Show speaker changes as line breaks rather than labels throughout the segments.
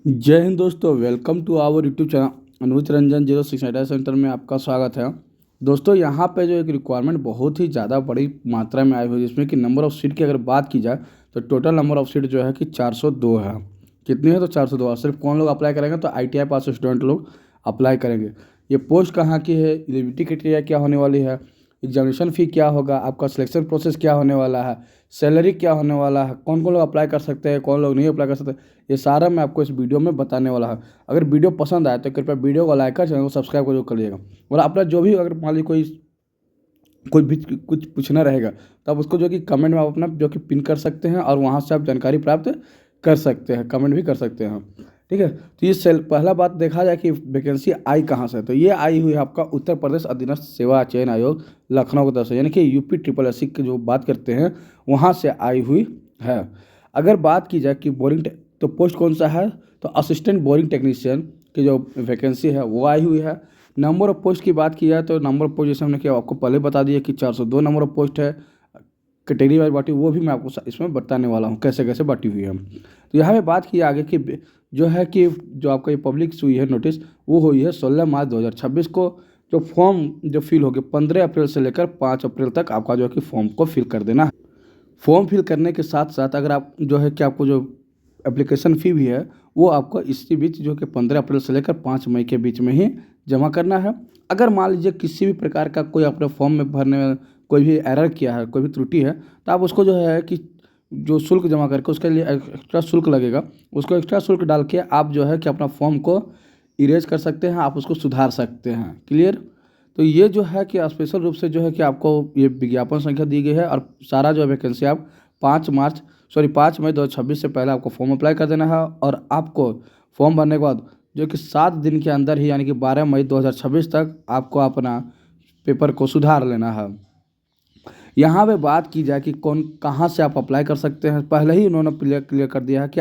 जय हिंद दोस्तों, welcome to our YouTube channel Anuj Ranjan 06 data centre में आपका स्वागत है। दोस्तों यहाँ पे जो एक रिक्वायरमेंट बहुत ही ज़्यादा बड़ी मात्रा में आई हुई है, जिसमें कि नंबर ऑफ़ सीट की अगर बात की जाए तो टोटल नंबर ऑफ़ सीट जो है कि 402 है। कितनी है? तो 402। और सिर्फ कौन लोग अप्लाई करेंगे? तो ITI पास स्टूडेंट लोग अप्लाई करेंगे। ये पोस्ट कहाँ की है, एलिजिबिलिटी क्राइटेरिया क्या होने वाली है, एग्जामिनेशन फ़ी क्या होगा, आपका सिलेक्शन प्रोसेस क्या होने वाला है, सैलरी क्या होने वाला है, कौन कौन लोग अप्लाई कर सकते हैं, कौन लोग नहीं अप्लाई कर सकते, ये सारा मैं आपको इस वीडियो में बताने वाला है। अगर वीडियो पसंद आए तो कृपया वीडियो को लाइक कर, चैनल को सब्सक्राइब जरूर कर लीजिएगा। और अपना जो भी अगर मान लीजिए कोई भी कुछ पूछना रहेगा तो आप उसको जो कि कमेंट में आप अपना जो कि पिन कर सकते हैं और वहाँ से आप जानकारी प्राप्त कर सकते हैं, कमेंट भी कर सकते हैं। ठीक है, तो ये पहला बात देखा जाए कि वैकेंसी आई कहाँ से, तो ये आई हुई है आपका उत्तर प्रदेश अधीनस्थ सेवा चयन आयोग लखनऊ की तरफ से, यानी कि यूपी SSSC की जो बात करते हैं वहाँ से आई हुई है। अगर बात की जाए कि तो पोस्ट कौन सा है, तो असिस्टेंट बोरिंग टेक्नीशियन की जो वैकेंसी है वो आई हुई है। नंबर ऑफ पोस्ट की बात की जाए तो नंबर ऑफ पोस्ट जैसे हमने किया आपको पहले बता दिया कि 402 नंबर ऑफ पोस्ट है। कैटेगरी वाइज बांटी वो भी मैं आपको इसमें बताने वाला हूँ कैसे कैसे बांटी हुई है। तो यहाँ पे बात की आगे कि जो है कि जो आपका ये पब्लिक हुई है नोटिस, वो हुई है 16 मार्च 2026 को। जो फॉर्म जो फिल हो गए 15 अप्रैल से लेकर 5 अप्रैल तक आपका जो है कि फॉर्म को फिल कर देना है। फॉर्म फिल करने के साथ साथ अगर आप जो है कि आपको जो एप्लीकेशन फ़ी भी है वो आपको इसी बीच जो कि 15 अप्रैल से लेकर 5 मई के बीच में ही जमा करना है। अगर मान लीजिए किसी भी प्रकार का कोई अपने फॉर्म में भरने में कोई भी एरर किया है, कोई भी त्रुटि है, तो आप उसको जो है कि जो शुल्क जमा करके उसके लिए एक्स्ट्रा शुल्क लगेगा, उसको एक्स्ट्रा शुल्क डाल के आप जो है कि अपना फॉर्म को इरेज कर सकते हैं, आप उसको सुधार सकते हैं। क्लियर? तो ये जो है कि स्पेशल रूप से जो है कि आपको ये विज्ञापन संख्या दी गई है और सारा जो है वैकेंसी आप 5 मई 2026 से पहले आपको फॉर्म अप्लाई कर देना है। और आपको फॉर्म भरने के बाद जो कि 7 दिन के अंदर ही यानी कि 12 मई 2026 तक आपको अपना पेपर को सुधार लेना है। यहाँ पे बात की जाए कि कौन कहाँ से आप अप्लाई कर सकते हैं, पहले ही उन्होंने क्लियर कर दिया है कि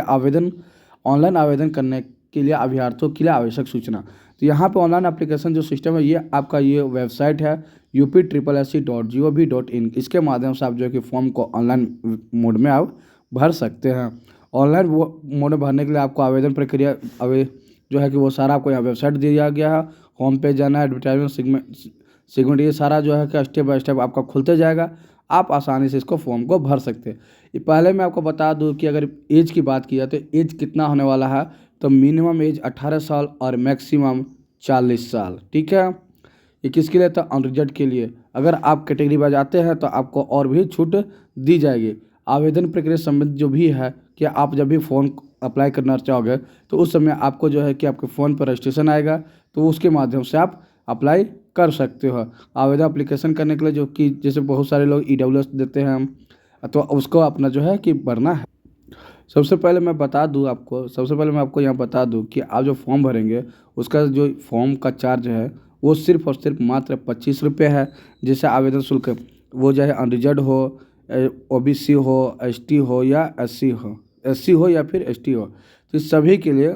ऑनलाइन आवेदन करने के लिए अभ्यर्थियों के लिए आवश्यक सूचना। तो यहाँ पे ऑनलाइन एप्लीकेशन जो सिस्टम है ये आपका ये वेबसाइट है UPSSC.gov.in। इसके माध्यम से आप जो है कि फॉर्म को ऑनलाइन मोड में आप भर सकते हैं। ऑनलाइन मोड में भरने के लिए आपको आवेदन प्रक्रिया जो है कि वो सारा आपको यहाँ वेबसाइट दिया गया है। होम पे जाना है, एडवर्टाइजमेंट सेगमेंट, ये सारा जो है कि स्टेप बाय स्टेप आपका खुलते जाएगा, आप आसानी से इसको फॉर्म को भर सकते हैं। ये पहले मैं आपको बता दूं कि अगर एज की बात की जाए तो एज कितना होने वाला है, तो मिनिमम एज 18 साल और मैक्सिमम 40 साल। ठीक है, ये किसके लिए? तो अनरिजर्व के लिए। अगर आप कैटेगरी वाइज आते हैं तो आपको और भी छूट दी जाएगी। आवेदन प्रक्रिया संबंधित जो भी है कि आप जब भी फ़ोन अप्लाई करना चाहोगे तो उस समय आपको जो है कि आपके फ़ोन पर रजिस्ट्रेशन आएगा, तो उसके माध्यम से आप अप्लाई कर सकते हो। आवेदन एप्लीकेशन करने के लिए जो कि जैसे बहुत सारे लोग EWS देते हैं, तो उसको अपना जो है कि भरना है। सबसे पहले मैं आपको यहाँ बता दूँ कि आप जो फॉर्म भरेंगे उसका जो फॉर्म का चार्ज है वो सिर्फ और सिर्फ मात्र 25 रुपये है। जैसे आवेदन शुल्क वो चाहे अनरिजर्व हो, OBC हो, ST हो या SC हो या फिर ST हो, तो इस सभी के लिए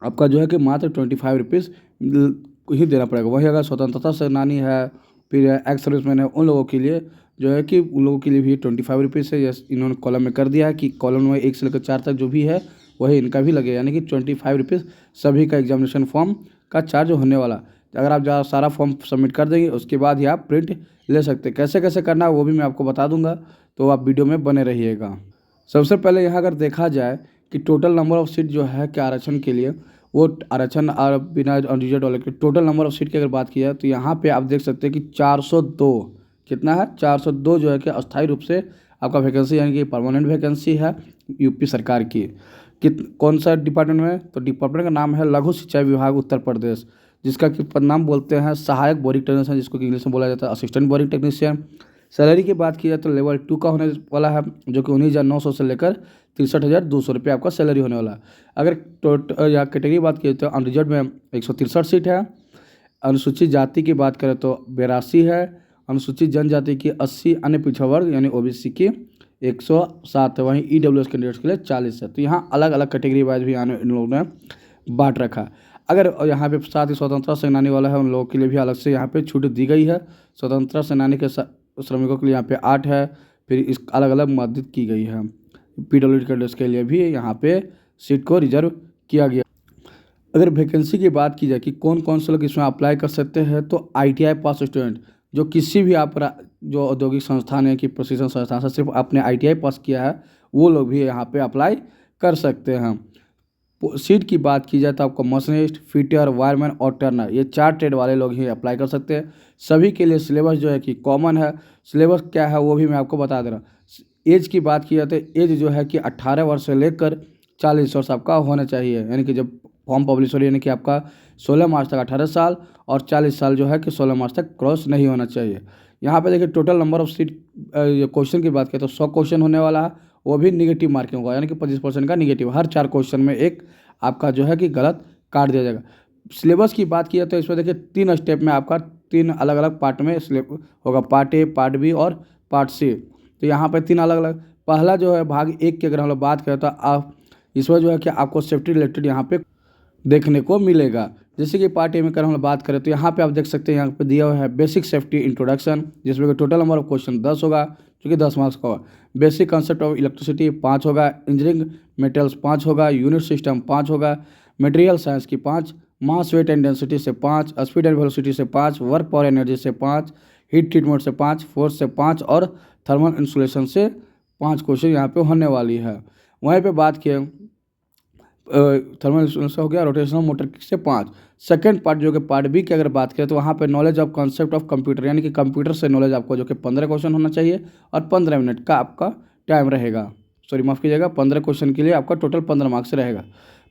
आपका जो है कि मात्र 25 रुपीज़ ही देना पड़ेगा। वहीं अगर स्वतंत्रता सेनानी है, फिर एक्स सर्विसमैन है, उन लोगों के लिए जो है कि उन लोगों के लिए भी 25 रुपीज़ है। यस, इन्होंने कॉलम में कर दिया है कि कॉलम में 1 से लेकर 4 तक जो भी है वही इनका भी लगेगा, यानी कि 25 रुपीज़ सभी का एग्जामिनेशन फॉर्म का चार्ज होने वाला। तो अगर आप सारा फॉर्म सबमिट कर देंगे उसके बाद ही आप प्रिंट ले सकते हैं। कैसे कैसे करना है वो भी मैं आपको बता दूंगा, तो आप वीडियो में बने रहिएगा। सबसे पहले यहाँ अगर देखा जाए कि टोटल नंबर ऑफ़ सीट जो है कि आरक्षण के लिए, वो आरक्षण और बिना अनरिजर्व वाले के टोटल नंबर ऑफ़ सीट की अगर बात की जाए तो यहाँ पे आप देख सकते हैं कि 402 कितना है, 402 जो है कि अस्थायी रूप से आपका वैकेंसी यानी कि परमानेंट वैकेंसी है यूपी सरकार की। कौन सा डिपार्टमेंट में? तो डिपार्टमेंट का नाम है लघु सिंचाई विभाग उत्तर प्रदेश, जिसका कि पदनाम बोलते हैं सहायक बोरिंग टेक्नीशियन, जिसको कि इंग्लिश में बोला जाता है असिस्टेंट बोरिंग टेक्नीशियन। सैलरी की बात की जाए तो लेवल 2 का होने वाला है, जो कि 19,900 से लेकर 63,200 रुपये आपका सैलरी होने वाला है। अगर या कैटेगरी बात की तो अनरिजर्व में 163 सीट है। अनुसूचित जाति की बात करें तो 82 है। अनुसूचित जनजाति की 80, अन्य पिछड़ा वर्ग यानी OBC की 107 है। वहीं EWS कैंडिडेट्स के लिए 40 है। तो यहाँ अलग अलग कैटेगरी वाइज भी इन लोगों ने बांट रखा है। अगर यहाँ पे साथ ही स्वतंत्रता सेनानी वाला है, उन लोगों के लिए भी अलग से यहाँ पे छूट दी गई है। स्वतंत्रता सेनानी के श्रमिकों के लिए यहाँ पे 8 है। फिर इस अलग अलग मदद की गई है। PWD कैंडिडेट्स के लिए भी यहाँ पे सीट को रिजर्व किया गया। अगर वैकेंसी की बात की जाए कि कौन कौन से लोग इसमें अप्लाई कर सकते हैं, तो आईटीआई पास स्टूडेंट जो किसी भी जो औद्योगिक संस्थान है कि प्रशिक्षण संस्थान से सिर्फ आपने आईटीआई पास किया है, वो लोग भी यहाँ पे अप्लाई कर सकते हैं। सीट की बात की जाए तो आपको मशीनिस्ट, फिटर, वायरमैन और टर्नर, ये 4 ट्रेड वाले लोग ही अप्लाई कर सकते हैं। सभी के लिए सिलेबस जो है कि कॉमन है। सिलेबस क्या है वो भी मैं आपको बता दे रहा हूँ। एज की बात की जाए तो एज जो है कि 18 वर्ष से लेकर 40 वर्ष आपका होना चाहिए, यानी कि जब फॉर्म पब्लिश हो रही है, यानी कि आपका 16 मार्च तक 18 साल और 40 साल जो है कि 16 मार्च तक क्रॉस नहीं होना चाहिए। यहाँ पे देखिए total number of seat question की बात करें तो 100 क्वेश्चन होने वाला है, वो भी निगेटिव मार्किंग होगा, यानी कि 25% का निगेटिव। हर 4 क्वेश्चन में एक आपका जो है कि गलत काट दिया जाएगा। सिलेबस की बात की जाए तो इसमें देखिए 3 स्टेप में आपका 3 अलग अलग पार्ट में सिलेबस होगा, पार्ट ए, पार्ट बी और पार्ट सी। तो यहाँ पे 3 अलग अलग, पहला जो है भाग 1 की अगर हम लोग बात करें तो आप इसमें जो है कि आपको सेफ्टी रिलेटेड यहाँ पे देखने को मिलेगा। जैसे कि पार्ट ए में अगर हम लोग बात करें तो यहाँ पे आप देख सकते हैं, यहाँ पे दिया हुआ है बेसिक सेफ्टी इंट्रोडक्शन, जिसमें कि टोटल नंबर ऑफ क्वेश्चन 10 होगा, जो कि 10 मार्क्स का होगा। बेसिक कंसेप्ट ऑफ इलेक्ट्रिसिटी 5 होगा, इंजीनियरिंग मटेरियल्स 5 होगा, यूनिट सिस्टम 5 होगा, मटेरियल साइंस की 5, मास वेट एंड डेंसिटी से 5, स्पीड एंड वेलोसिटी से 5, वर्क पावर एनर्जी से 5, हीट ट्रीटमेंट से 5, फोर्स से 5 और थर्मल इंसुलेशन से 5 क्वेश्चन यहाँ पे होने वाली है। वहीं पे बात किए थर्मल इंसुलेशन हो गया, रोटेशनल मोटर से 5। सेकंड पार्ट जो कि पार्ट बी की अगर बात करें तो वहाँ पे knowledge of concept of computer, यानी कि कंप्यूटर से नॉलेज आपको जो कि 15 क्वेश्चन होना चाहिए और 15 मिनट का आपका टाइम रहेगा। सॉरी माफ़ कीजिएगा, 15 क्वेश्चन के लिए आपका टोटल 15 मार्क्स रहेगा।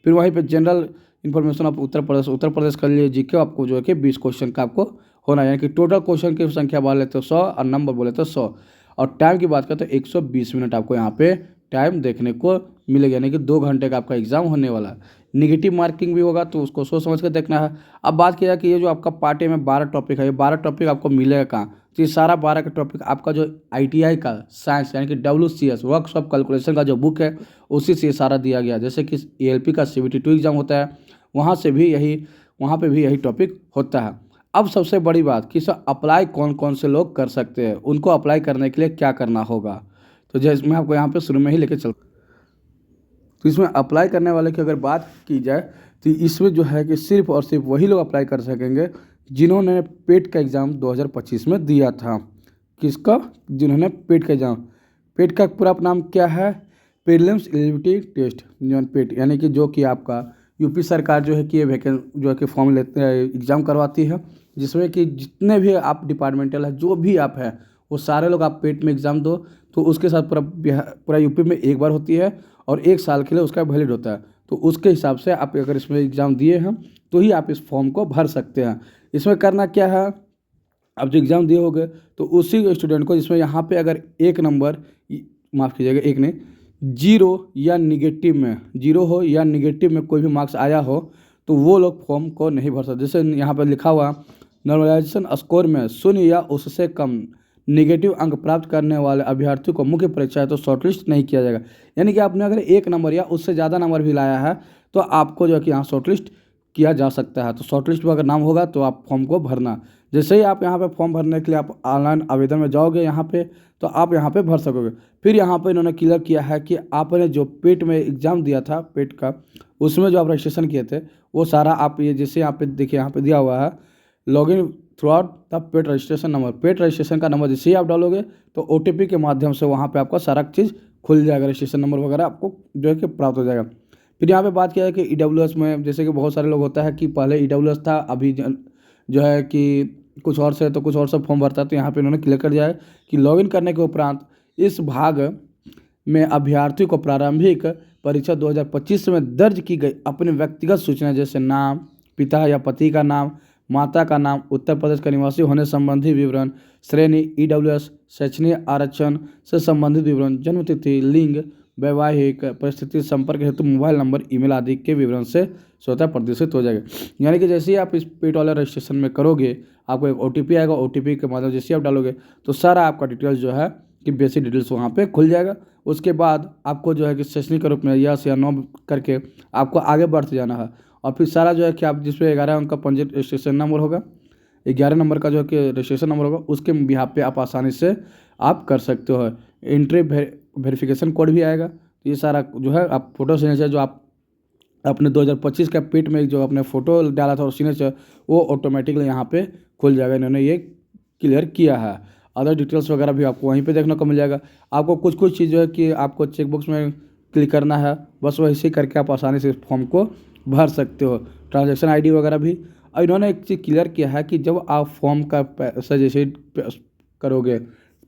फिर वहीं पे general information of Uttar Pradesh के लिए जीके आपको जो है कि 20 क्वेश्चन का आपको होना है, यानी कि टोटल क्वेश्चन की संख्या बोले तो 100 और नंबर बोले तो 100। और टाइम की बात करें तो 120 मिनट आपको यहाँ पे टाइम देखने को मिलेगा, यानी कि 2 घंटे का आपका एग्जाम होने वाला है। निगेटिव मार्किंग भी होगा तो उसको सोच समझ कर देखना है। अब बात किया जाए कि ये जो आपका पार्ट ए में 12 टॉपिक है, ये 12 टॉपिक आपको मिलेगा कहाँ, तो ये सारा 12 का टॉपिक आपका जो आईटीआई का साइंस यानी कि WCS वर्कशॉप कैलकुलेशन का जो बुक है उसी से ये सारा दिया गया। जैसे कि ALP का CBT 2 एग्जाम होता है, वहाँ से भी यही, वहाँ पे भी यही टॉपिक होता है। अब सबसे बड़ी बात कि सर अप्लाई कौन कौन से लोग कर सकते हैं, उनको अप्लाई करने के लिए क्या करना होगा, तो जैसे मैं आपको यहाँ पे शुरू में ही लेके चल। तो इसमें अप्लाई करने वाले की अगर बात की जाए तो इसमें जो है कि सिर्फ और सिर्फ वही लोग अप्लाई कर सकेंगे जिन्होंने पेट का एग्ज़ाम 2025 में दिया था। किसका? जिन्होंने पेट का एग्ज़ाम, पेट का पूरा नाम क्या है, प्रीलिम्स एलिजिबिलिटी टेस्ट, पेट, यानी कि जो कि आपका यूपी सरकार जो है कि ये जो है कि फॉर्म लेते हैं, एग्ज़ाम करवाती है, जिसमें कि जितने भी आप डिपार्टमेंटल है जो भी आप हैं वो सारे लोग आप पेट में एग्ज़ाम दो, तो उसके साथ पूरा यूपी में एक बार होती है और 1 साल के लिए उसका वैलिड होता है। तो उसके हिसाब से आप अगर इसमें एग्ज़ाम दिए हैं तो ही आप इस फॉर्म को भर सकते हैं। इसमें करना क्या है, आप जो एग्ज़ाम दिए होंगे तो उसी स्टूडेंट को, जिसमें यहाँ पे अगर 1 नंबर, माफ़ कीजिएगा 1 नहीं, 0 या निगेटिव में, 0 हो या निगेटिव में कोई भी मार्क्स आया हो तो वो लोग फॉर्म को नहीं भर सकते। जैसे यहाँ पर लिखा हुआ नॉर्मलाइजेशन स्कोर में 0 या उससे कम नेगेटिव अंक प्राप्त करने वाले अभ्यर्थियों को मुख्य परीक्षा है तो शॉर्टलिस्ट नहीं किया जाएगा। यानी कि आपने अगर 1 नंबर या उससे ज़्यादा नंबर भी लाया है तो आपको जो है कि यहाँ शॉर्टलिस्ट किया जा सकता है। तो शॉर्टलिस्ट में अगर नाम होगा तो आप फॉर्म को भरना। जैसे ही आप यहाँ पे फॉर्म भरने के लिए आप ऑनलाइन आवेदन में जाओगे यहाँ पे, तो आप यहाँ पे भर सकोगे। फिर यहाँ पे इन्होंने क्लियर किया है कि आपने जो पेट में एग्ज़ाम दिया था पेट का, उसमें जो आप रजिस्ट्रेशन किए थे वो सारा आप ये जैसे यहाँ पे देखिए, यहाँ पे दिया हुआ है login through out the paid registration number. Paid registration का नंबर जैसे ही आप डालोगे तो OTP के माध्यम से वहाँ पे आपका सारा चीज़ खुल जाएगा, रजिस्ट्रेशन नंबर वगैरह आपको जो है कि प्राप्त हो जाएगा। फिर यहाँ पे बात किया है कि EWS में, जैसे कि बहुत सारे लोग होता है कि पहले EWS था, अभी जो है कि कुछ और से, तो कुछ और सब फॉर्म भरता है। तो यहाँ पर इन्होंने क्लियर कर दिया है कि लॉगिन करने के उपरांत इस भाग में अभ्यर्थी को प्रारंभिक परीक्षा 2025 में दर्ज की गई अपनी व्यक्तिगत सूचना जैसे नाम, पिता या पति का नाम, माता का नाम, उत्तर प्रदेश का निवासी होने संबंधी विवरण, श्रेणी EWS, शैक्षणिक आरक्षण से संबंधित विवरण, जन्मतिथि, लिंग, वैवाहिक परिस्थिति, संपर्क हेतु मोबाइल नंबर, ईमेल आदि के विवरण से स्वतः प्रदर्शित हो जाएगा। यानी कि जैसे ही आप इस पेट वाला रजिस्ट्रेशन में करोगे आपको एक OTP आएगा, OTP के माध्यम जैसे ही आप डालोगे तो सारा आपका डिटेल्स जो है कि बेसिक डिटेल्स वहाँ पे खुल जाएगा। उसके बाद आपको जो है कि शैक्षणिक रूप में यस या नो करके आपको आगे बढ़ते जाना है। और फिर सारा जो है कि आप जिसपे 11 अंक का पंजीयन रजिस्ट्रेशन नंबर होगा, 11 नंबर का जो है कि रजिस्ट्रेशन नंबर होगा, उसके बिहाफ पे आप आसानी से आप कर सकते हो। एंट्री वेरिफिकेशन कोड भी आएगा। तो ये सारा जो है आप फोटो सिग्नेचर जो आप अपने 2025 का पेट में जो अपने फ़ोटो डाला था और सिग्नेचर, वो ऑटोमेटिकली यहाँ पे खुल जाएगा। इन्होंने ये क्लियर किया है। अदर डिटेल्स वगैरह भी आपको वहीं पे देखने को मिल जाएगा। आपको कुछ कुछ चीज़ जो है कि आपको चेकबॉक्स में क्लिक करना है, बस वैसे ही करके आप आसानी से इस फॉर्म को भर सकते हो। ट्रांजैक्शन आईडी वगैरह भी। और इन्होंने एक चीज़ क्लियर किया है कि जब आप फॉर्म का पैसा जैसे करोगे,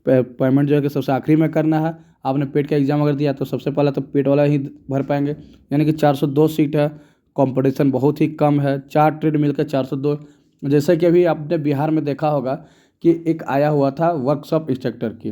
पेमेंट जो है कि सबसे आखिरी में करना है। आपने पेट का एग्ज़ाम अगर दिया तो सबसे पहले तो पेट वाला ही भर पाएंगे। यानी कि 402 सीट है, कंपटीशन बहुत ही कम है, 4 ट्रेड मिलकर 402। जैसे कि अभी आपने बिहार में देखा होगा कि एक आया हुआ था वर्कशॉप इंस्ट्रक्टर की,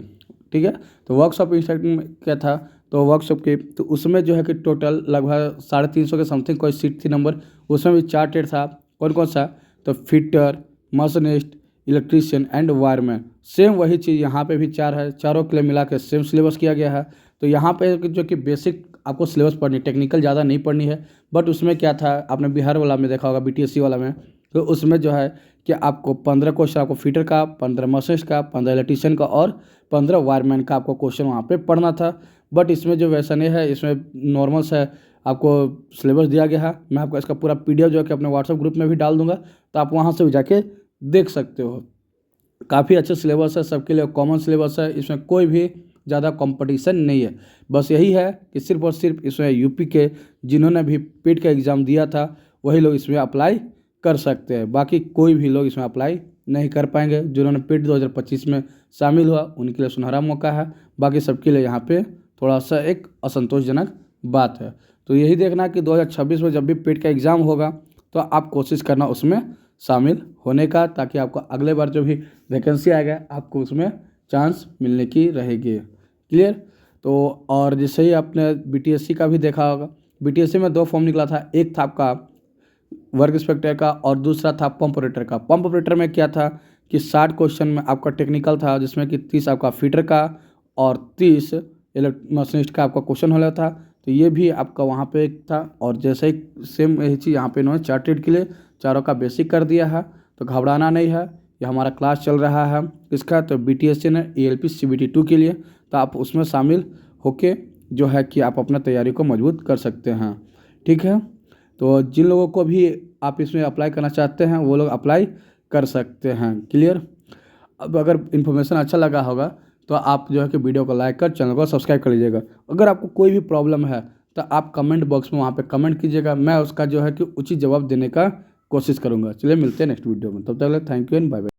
ठीक है। तो वर्कशॉप इंस्ट्रक्टर में क्या था, तो वर्कशॉप की तो उसमें जो है कि टोटल लगभग 350 के समथिंग कोई सीट थी नंबर। उसमें भी 4 ट्रेड था। कौन कौन सा, तो fitter, machinist, electrician and wireman. Same वही चीज़ यहाँ पे भी 4 है, चारों के लिए मिला के सेम सिलेबस किया गया है। तो यहाँ पे जो कि बेसिक आपको सिलेबस पढ़नी, टेक्निकल ज़्यादा नहीं पढ़नी है। बट उसमें क्या था, आपने बिहार वाला में देखा होगा, बीटीएससी वाला में, तो उसमें जो है कि आपको 15 क्वेश्चन आपको फिटर का, 15 मशीनिस्ट का, 15 इलेक्ट्रीशियन का और 15 वायरमैन का आपको क्वेश्चन वहाँ पे पढ़ना था। बट इसमें जो वैसा नहीं है, इसमें नॉर्मल सा आपको सिलेबस दिया गया है। मैं आपको इसका पूरा पीडीएफ जो है कि अपने व्हाट्सएप ग्रुप में भी डाल दूंगा, तो आप वहाँ से भी जाके देख सकते हो। काफ़ी अच्छा सिलेबस है, सबके लिए कॉमन सिलेबस है। इसमें कोई भी ज़्यादा कंपटीशन नहीं है। बस यही है कि सिर्फ और सिर्फ इसमें यूपी के जिन्होंने भी पेट का एग्ज़ाम दिया था वही लोग इसमें अप्लाई कर सकते हैं। बाकी कोई भी लोग इसमें अप्लाई नहीं कर पाएंगे। जिन्होंने पेट 2025 में शामिल हुआ उनके लिए सुनहरा मौका है। बाकी सबके लिए यहाँ पे थोड़ा सा एक असंतोषजनक बात है। तो यही देखना कि 2026 में जब भी पेट का एग्ज़ाम होगा तो आप कोशिश करना उसमें शामिल होने का, ताकि आपको अगले बार जो भी वैकेंसी आएगा आपको उसमें चांस मिलने की रहेगी। क्लियर। तो और जैसे ही आपने बीटीएससी का भी देखा होगा, बीटीएससी में 2 फॉर्म निकला था। एक था आपका वर्क इंस्पेक्टर का और दूसरा था पंप ऑपरेटर का। पंप ऑपरेटर में क्या था कि 60 क्वेश्चन में आपका टेक्निकल था, जिसमें कि 30 आपका फीटर का और 30 मशीनिस्ट का आपका क्वेश्चन होना था। तो ये भी आपका वहाँ पे एक था। और जैसे ही सेम यही चीज़ यहाँ पे इन्होंने चार्टेड के लिए चारों का बेसिक कर दिया है। तो घबराना नहीं है, ये हमारा क्लास चल रहा है इसका, तो बीटीएससी ने ELP CBT 2 के लिए, तो आप उसमें शामिल होके जो है कि आप अपना तैयारी को मजबूत कर सकते हैं। ठीक है। तो जिन लोगों को भी आप इसमें अप्लाई करना चाहते हैं वो लोग अप्लाई कर सकते हैं। क्लियर। अब अगर इन्फॉर्मेशन अच्छा लगा होगा तो आप जो है कि वीडियो को लाइक कर चैनल को सब्सक्राइब कर लीजिएगा। अगर आपको कोई भी प्रॉब्लम है तो आप कमेंट बॉक्स में वहाँ पे कमेंट कीजिएगा, मैं उसका जो है कि उचित जवाब देने का कोशिश करूँगा। चलिए मिलते हैं नेक्स्ट वीडियो में, तब तक के लिए thank you and bye bye.